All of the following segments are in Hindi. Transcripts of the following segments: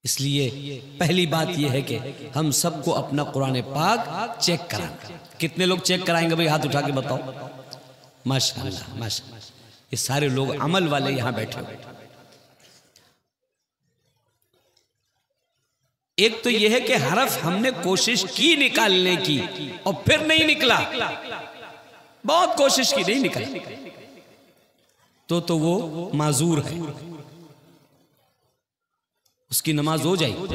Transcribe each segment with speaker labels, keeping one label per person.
Speaker 1: इसलिए पहली बात यह है कि हम सबको अपना कुरान पाक चेक कराना। कितने लोग चेक कराएंगे भाई, हाथ उठा के बताओ। माशाअल्लाह माशाअल्लाह, ये सारे लोग अमल वाले यहां बैठे हुए। एक तो यह है कि हरफ हमने कोशिश की निकालने की और फिर नहीं निकला, बहुत कोशिश की नहीं निकला, तो वो माजूर है, उसकी नमाज हो जाएगी।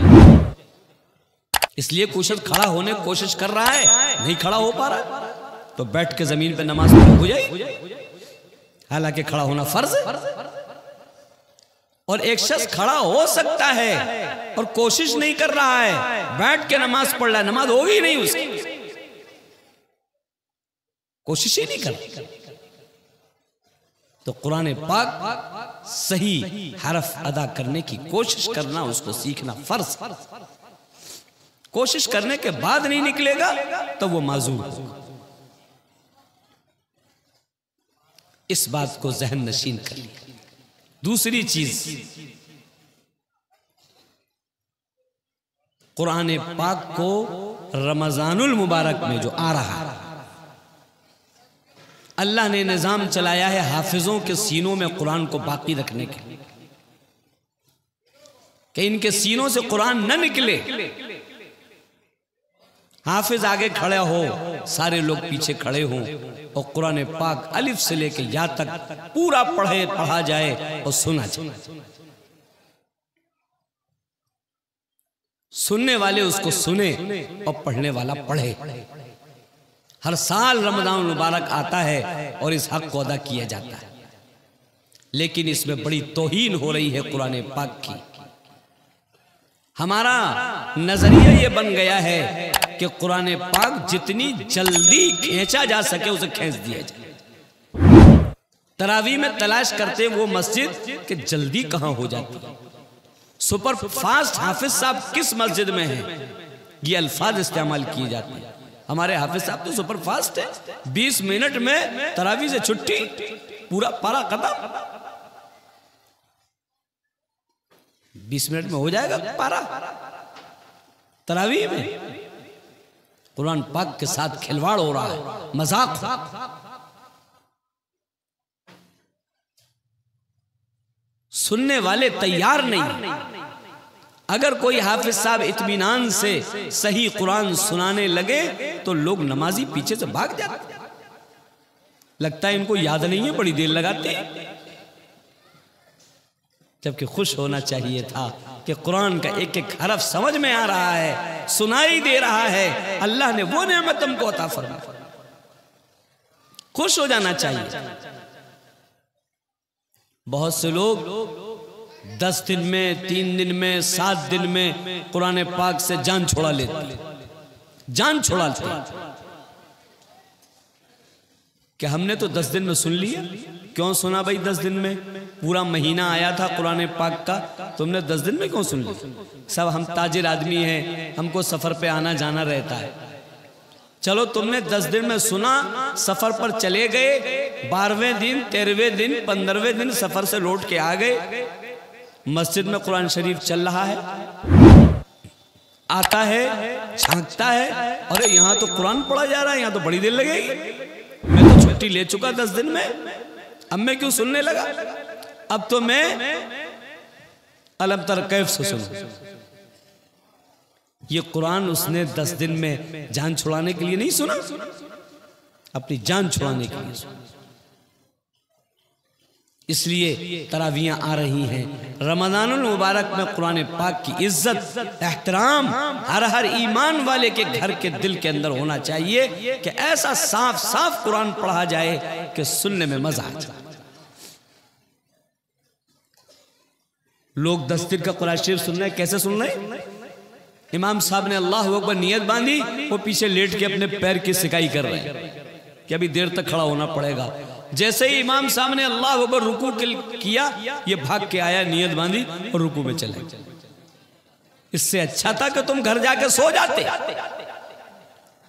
Speaker 1: इसलिए कुछ खड़ा होने की कोशिश कर रहा है, नहीं खड़ा हो पा रहा, तो बैठ के जमीन पे नमाज हो जाएगी। हालांकि खड़ा होना फर्ज है। और एक शख्स खड़ा हो सकता है और कोशिश नहीं कर रहा है, बैठ के नमाज पढ़ रहा है, नमाज होगी नहीं उसकी, कोशिश ही नहीं कर रहा। तो कुरान पाक सही हरफ अदा करने की कोशिश करना, उसको सीखना फर्ज। कोशिश करने के बाद नहीं निकलेगा तो वो माजूर होगा। इस बात को जहन नशीन कर लिया। दूसरी चीज, कुरान पाक को रमजानुल मुबारक में जो आ रहा है, अल्लाह ने निजाम चलाया है हाफिजों के सीनों में कुरान को बाकी रखने के लिए, कि इनके सीनों से कुरान न निकले। हाफिज आगे खड़े हो, सारे लोग पीछे खड़े हों और कुरान पाक अलिफ से लेके या तक पूरा पढ़ा जाए और सुना जाए। सुनने वाले उसको सुने और पढ़ने वाला पढ़े। हर साल रमजान मुबारक आता है और इस हक को अदा किया जाता है, लेकिन इसमें बड़ी तौहीन हो रही है कुरान पाक की। हमारा नजरिया ये बन गया है कि कुरान पाक जितनी जल्दी खींचा जा सके उसे खींच दिया जाए। तरावी में तलाश करते वो मस्जिद कि जल्दी कहां हो जाती है। सुपर फास्ट हाफिज साहब किस मस्जिद में है, ये अल्फाज इस्तेमाल किए जाते हैं। हमारे हाफिज साहब तो सुपर फास्ट है, 20 मिनट में तरावी से छुट्टी, पूरा पारा खत्म, 20 मिनट में हो जाएगा पारा तरावी में। कुरान पाक के साथ खिलवाड़ हो रहा है, मजाक। सुनने वाले तैयार नहीं। अगर कोई हाफिज साहब इत्मीनान से सही कुरान सुनाने लगे तो लोग नमाजी पीछे से भाग जाते, लगता है इनको याद नहीं है, बड़ी देर लगाते हैं। जबकि खुश होना चाहिए था कि कुरान का एक एक हरफ समझ में आ रहा है, सुनाई दे रहा है, अल्लाह ने वो नेमत हमको अता फरमाई। खुश हो जाना चाहिए। बहुत से लोग 10 दिन में, 3 दिन में, 7 दिन में कुरान पाक से जान छोड़ा लेते, जान छोड़ा लेते। कि हमने तो 10 दिन में सुन लिया। क्यों सुना भाई 10 दिन में? पूरा महीना आया था कुरान पाक का, तुमने 10 दिन में क्यों सुन लिया? सब हम ताजिर आदमी हैं, हमको सफर पे आना जाना रहता है। चलो तुमने 10 दिन में सुना, सफर पर चले गए, 12वें दिन, 13वें दिन, 15वें दिन सफर से लौट के आ गए, मस्जिद में कुरान शरीफ चल रहा है, आता है, झांकता है, अरे यहाँ तो कुरान पढ़ा जा रहा है, यहाँ तो बड़ी देर लगेगी, मैं तो छुट्टी ले चुका 10 दिन में, अब मैं क्यों सुनने लगा? अब तो मैं अलम तर कैफ से सुनूं। ये कुरान उसने 10 दिन में जान छुड़ाने के लिए नहीं सुना, अपनी जान छुड़ाने के लिए सुना। इसलिए तरावियां आ रही हैं। रमजानुल मुबारक में कुरान पाक की इज्जत, एहतराम हर ईमान वाले के घर के दिल के अंदर होना चाहिए कि ऐसा साफ साफ कुरान पढ़ा जाए कि सुनने में मजा आ जाए। लोग 10 दिन का कुरान शरीफ सुन रहे हैं, कैसे सुन रहे हैं? इमाम साहब ने अल्लाह अकबर नियत बांधी, वो पीछे लेट के अपने पैर की सिकाई कर रहे हैं कि अभी देर तक खड़ा होना पड़ेगा। जैसे ही इमाम साहब ने अल्लाह अकबर रुकू किया, ये भाग के आया, नियत बांधी और रुकू में चले। इससे अच्छा था कि तुम घर जाके सो जाते।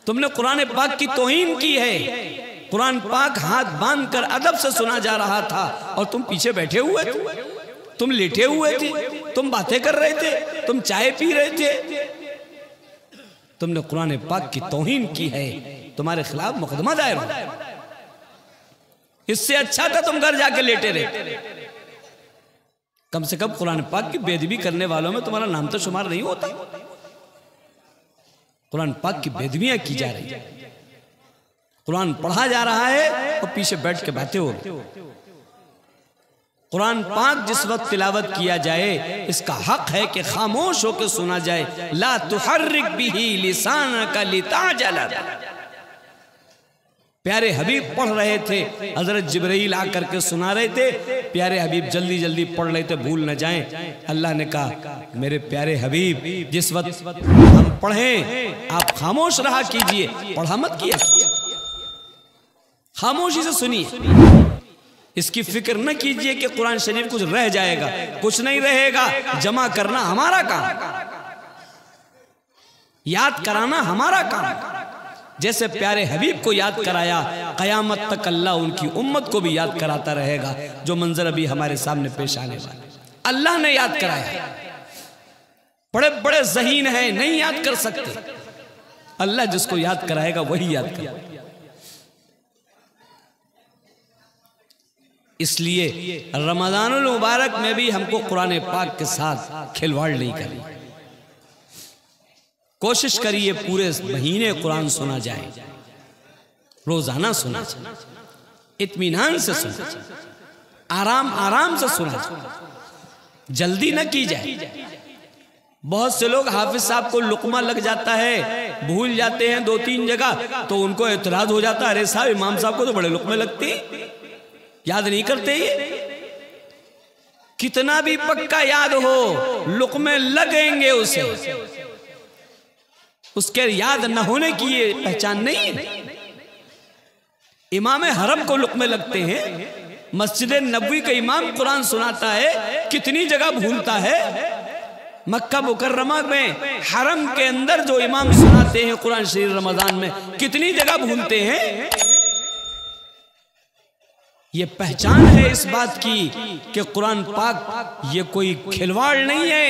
Speaker 1: तुमने कुरान पाक की तौहीन की है। कुरान पाक हाथ बांध कर अदब से सुना जा रहा था और तुम पीछे बैठे हुए थे, तुम लेटे हुए थे, तुम बातें कर रहे थे, तुम चाय पी रहे थे, तुमने कुरान पाक की तौहीन की है, तुम्हारे खिलाफ मुकदमा दायर हो। इससे अच्छा था तुम घर जाके लेटे रहे। कम से कम कुरान पाक की बेदबी करने वालों में तुम्हारा नाम तो शुमार नहीं होता। कुरान पाक की बेदबियां की जा रही है, कुरान पढ़ा जा रहा है और पीछे बैठ के बातें हो रही। कुरान पाक जिस वक्त तिलावत किया जाए इसका हक है कि खामोश होकर सुना जाए। ला तुहर्रिक बिही लिसानका लिताजल। प्यारे हबीब पढ़ रहे थे, हजरत जिब्राइल आकर के सुना रहे थे, प्यारे हबीब जल्दी जल्दी पढ़ रहे थे, भूल न जाएं। अल्लाह ने कहा मेरे प्यारे हबीब जिस वक्त हम पढ़ें आप खामोश रहा कीजिए, पढ़ा मत किया, खामोशी से सुनिए। इसकी फिक्र न कीजिए कि कुरान शरीफ कुछ रह जाएगा, कुछ नहीं रहेगा। जमा करना हमारा काम, याद कराना हमारा काम। जैसे प्यारे हबीब को याद कराया, कयामत तक अल्लाह उनकी उम्मत को भी याद कराता रहेगा। जो मंजर अभी हमारे सामने पेश आने वाला, अल्लाह ने याद कराया। बड़े बड़े ज़हीन हैं, नहीं याद कर सकते। अल्लाह जिसको याद कराएगा वही याद करेगा। इसलिए रमज़ानुल मुबारक में भी हमको कुरान पाक के साथ खिलवाड़ नहीं करनी। कोशिश करिए पूरे महीने कुरान सुना जाए, रोजाना सुना जाए, इत्मीनान से सुना जाए, आराम आराम से सुना जाए, जल्दी न की जाए। बहुत से लोग हाफिज साहब को लुकमा लग जाता है, भूल जाते हैं 2-3 जगह, तो उनको एतराज हो जाता है, अरे साहब इमाम साहब को तो बड़े लुकमे लगते हैं, याद नहीं करते। ये कितना भी पक्का याद हो, लुकमे लगेंगे उसे, उसके याद न होने की ये पहचान नहीं है। इमाम हरम को लुकमे लगते हैं, मस्जिद नबवी का इमाम कुरान सुनाता है, कितनी जगह भूलता है। मक्का मुकर्रमा में हरम के अंदर जो इमाम सुनाते हैं कुरान शरीफ रमजान में, कितनी जगह भूलते हैं। ये पहचान है इस बात की कि कुरान पाक ये कोई खिलवाड़ नहीं है,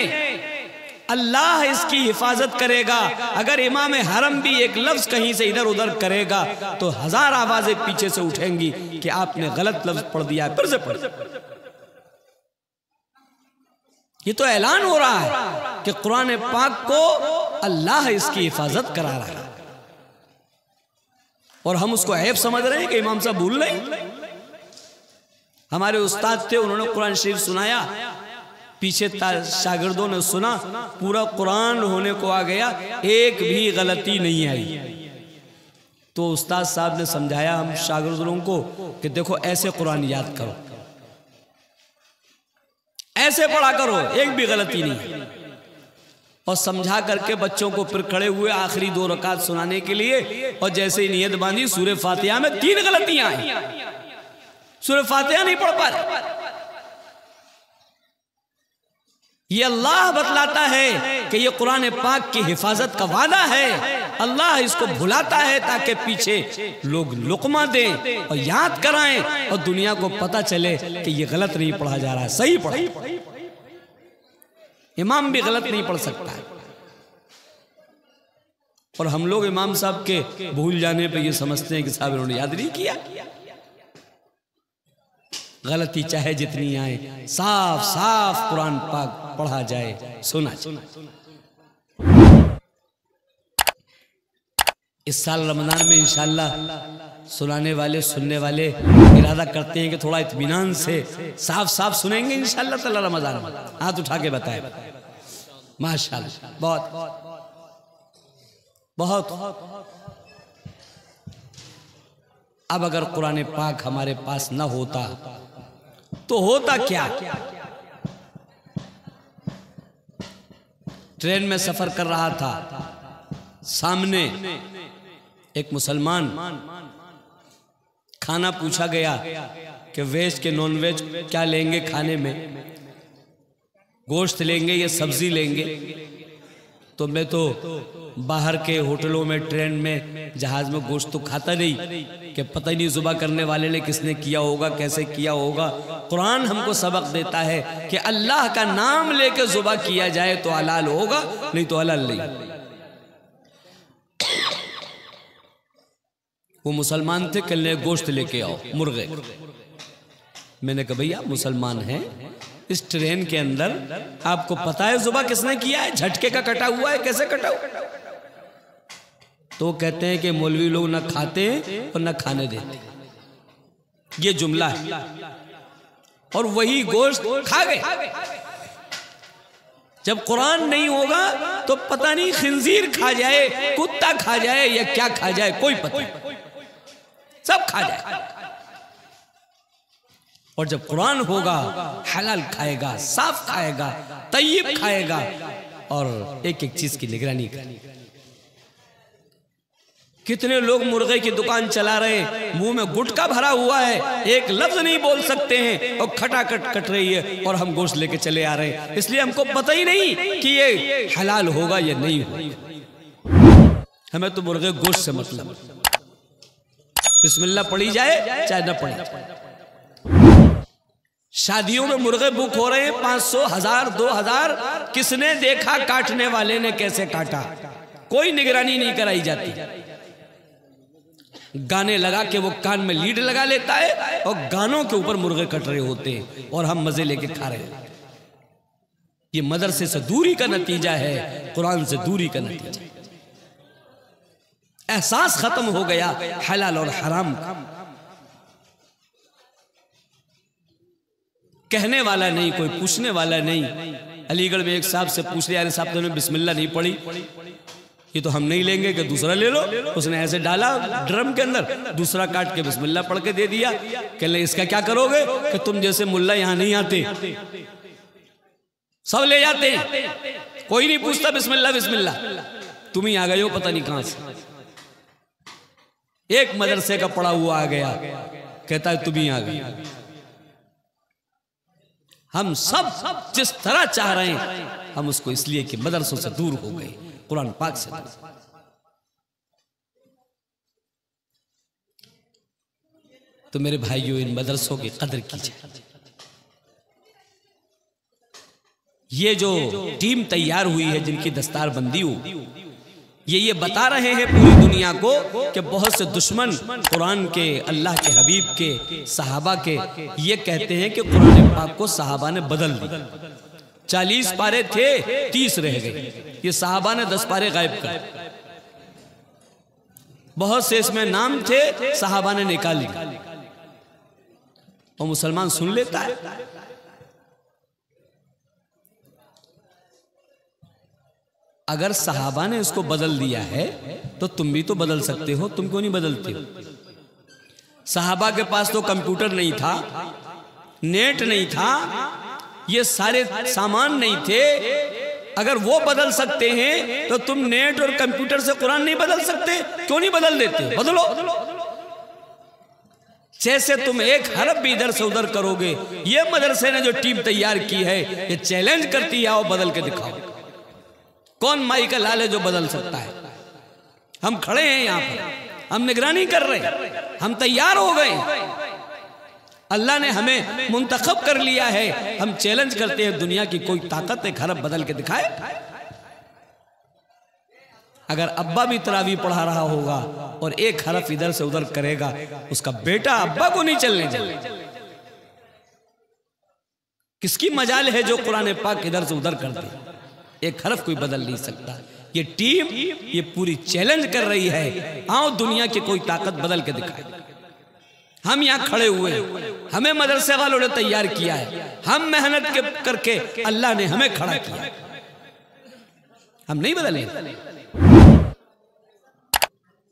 Speaker 1: अल्लाह इसकी हिफाजत करेगा। अगर इमाम हरम भी एक लफ्ज कहीं से इधर उधर करेगा तो 1000 आवाजें पीछे से उठेंगी कि आपने गलत लफ्ज पढ़ दिया, फिर से पढ़। ये तो ऐलान हो रहा है कि कुरान पाक को अल्लाह इसकी हिफाजत करा रहा है, और हम उसको ऐब समझ रहे हैं कि इमाम साहब भूल रहे। हमारे उस्ताद थे, उन्होंने कुरान शरीफ सुनाया, पीछे शागिर्दों ने सुना, पूरा कुरान होने को आ गया, एक भी गलती नहीं आई। तो उस्ताद साहब ने समझाया हम शागिर्दों को कि देखो ऐसे कुरान याद करो, ऐसे पढ़ा करो, एक भी गलती नहीं। और समझा करके बच्चों को फिर खड़े हुए आखिरी 2 रकात सुनाने के लिए, और जैसे ही नियत बांधी सूरह फातिहा में 3 गलतियां आई, सूरह फातिहा नहीं पढ़ पा रहे। ये अल्लाह बतलाता है कि ये कुरान पाक की हिफाजत का वादा है। अल्लाह इसको भुलाता है ताकि पीछे लोग लुकमा दें और याद कराएं, और दुनिया को पता चले कि ये गलत नहीं पढ़ा जा रहा है, सही पढ़ा। इमाम भी गलत नहीं पढ़ सकता है। और हम लोग इमाम साहब के भूल जाने पे ये समझते हैं कि साहब इन्होंने याद नहीं किया। गलती चाहे जितनी आए, साफ साफ कुरान पाक पढ़ा जाए, सुना जाए। इस साल रमजान में इंशाअल्लाह सुनाने वाले, सुनने वाले इरादा करते हैं कि थोड़ा इत्मीनान से साफ साफ सुनेंगे इंशाअल्लाह ताला रमजान में। हाथ उठा के बताए, माशाअल्लाह, बहुत बहुत। अब अगर कुरान पाक हमारे पास न होता तो होता क्या? ट्रेन में सफर कर रहा था, सामने एक मुसलमान, खाना पूछा गया कि वेज के नॉन वेज क्या लेंगे खाने में, गोश्त लेंगे या सब्जी लेंगे। तो मैं तो बाहर के होटलों में, ट्रेन में, जहाज में गोश्त तो खाता नहीं कि पता ही नहीं ज़ुबा करने वाले ने किसने किया होगा, कैसे किया होगा। कुरान हमको सबक देता है कि अल्लाह का नाम लेके ज़ुबा किया जाए तो हलाल होगा, नहीं तो हलाल नहीं। वो मुसलमान थे, कल गोश्त लेके आओ, मुर्गे। मैंने कहा भैया मुसलमान हैं, इस ट्रेन के अंदर आपको पता है ज़ुबा किसने किया है? झटके का कटा हुआ है, कैसे कटा हुआ? तो कहते हैं कि मौलवी लोग ना खाते और ना खाने देते, ये जुमला है। और वही गोश्त खा गए। जब कुरान नहीं होगा तो पता नहीं खिंजीर खा जाए, कुत्ता खा जाए या क्या खा जाए, कोई पता नहीं, सब खा जाए। और जब कुरान होगा हलाल खाएगा, साफ खाएगा, तय्यब खाएगा और एक एक चीज की निगरानी करेगा। कितने लोग मुर्गे की दुकान चला रहे, मुंह में गुटखा भरा हुआ है, एक लफ्ज नहीं बोल सकते हैं और खटाखट कट रही है और हम गोश्त लेके चले आ रहे हैं, इसलिए हमको पता ही नहीं कि ये हलाल होगा या नहीं होगा। हमें तो मुर्गे गोश्त से मतलब, बिस्मिल्लाह पढ़ी जाए चाहे न पढ़ी जाए। शादियों में मुर्गे बुक हो रहे हैं 500, 1000, 2000। किसने देखा काटने वाले ने कैसे काटा? कोई निगरानी नहीं कराई जाती। गाने लगा के वो कान में लीड लगा लेता है और गानों के ऊपर मुर्गे कट रहे होते हैं और हम मजे लेके खा रहे हैं। ये मदरसे से दूरी का नतीजा है, कुरान से दूरी का नतीजा। एहसास खत्म हो गया हलाल और हराम का। कहने वाला नहीं, कोई पूछने वाला नहीं। अलीगढ़ में एक साहब से पूछ लिया, अरे साहब तुमने बिस्मिल्लाह नहीं पढ़ी, ये तो हम नहीं लेंगे कि दूसरा ले लो। उसने ऐसे डाला ड्रम के अंदर, दूसरा काट के बिस्मिल्लाह पढ़ के दे दिया। कहले इसका क्या करोगे? कि तुम जैसे मुल्ला यहां नहीं आते, सब ले जाते हैं, कोई नहीं पूछता बिस्मिल्लाह बिस्मिल्लाह, तुम ही आ गए हो पता नहीं कहां से। एक मदरसे का पढ़ा हुआ आ गया, कहता है तुम ही आ गए। हम सब जिस तरह चाह रहे हैं, हम उसको इसलिए कि मदरसों से दूर हो गए, कुरान पाक से दूर। तो मेरे भाइयों, इन मदरसों की कदर कीजिए। ये जो टीम तैयार हुई है, जिनकी दस्तारबंदी हो, ये बता रहे हैं पूरी दुनिया को कि बहुत से दुश्मन कुरान के, अल्लाह के हबीब के, सहाबा के, ये कहते हैं कि कुरान पाक को सहाबा ने बदल दी। 40 पारे थे, 30 रह गए, ये सहाबा ने 10 पारे गायब कर। बहुत से इसमें नाम थे, सहाबा ने निकाल दिए। और मुसलमान सुन लेता है। अगर सहाबा ने इसको बदल दिया है तो तुम भी तो बदल सकते हो, तुम क्यों नहीं बदलते हो? सहाबा के पास तो कंप्यूटर नहीं था, नेट नहीं था, ये सारे सामान नहीं थे। अगर वो बदल सकते हैं तो तुम नेट और कंप्यूटर से कुरान नहीं बदल सकते? क्यों नहीं बदल देते? बदलो। जैसे तुम एक हरफ भी इधर से उधर करोगे, ये मदरसे ने जो टीम तैयार की है, ये चैलेंज करती है, आओ बदल के दिखाओ। कौन माई का लाल है जो बदल सकता है? हम खड़े हैं यहां पर, हम निगरानी कर रहे हैं, हम तैयार हो गए। अल्लाह ने हमें मुंतखब कर लिया है। हम चैलेंज करते हैं, दुनिया की कोई ताकत एक हरफ बदल के दिखाए। अगर अब्बा भी तरावी पढ़ा रहा होगा और एक हरफ इधर से उधर करेगा, उसका बेटा अब्बा को नहीं चलने देगा। किसकी मजाल है जो कुरान पाक इधर से उधर कर दे? एक हरफ कोई बदल नहीं सकता। ये टीम ये पूरी चैलेंज कर रही है, आओ दुनिया की कोई ताकत बदल के दिखाए। हम यहाँ खड़े हुए, हमें मदरसे वालों ने तैयार किया है, हम मेहनत करके अल्लाह ने हमें खड़ा किया, हम नहीं बदले।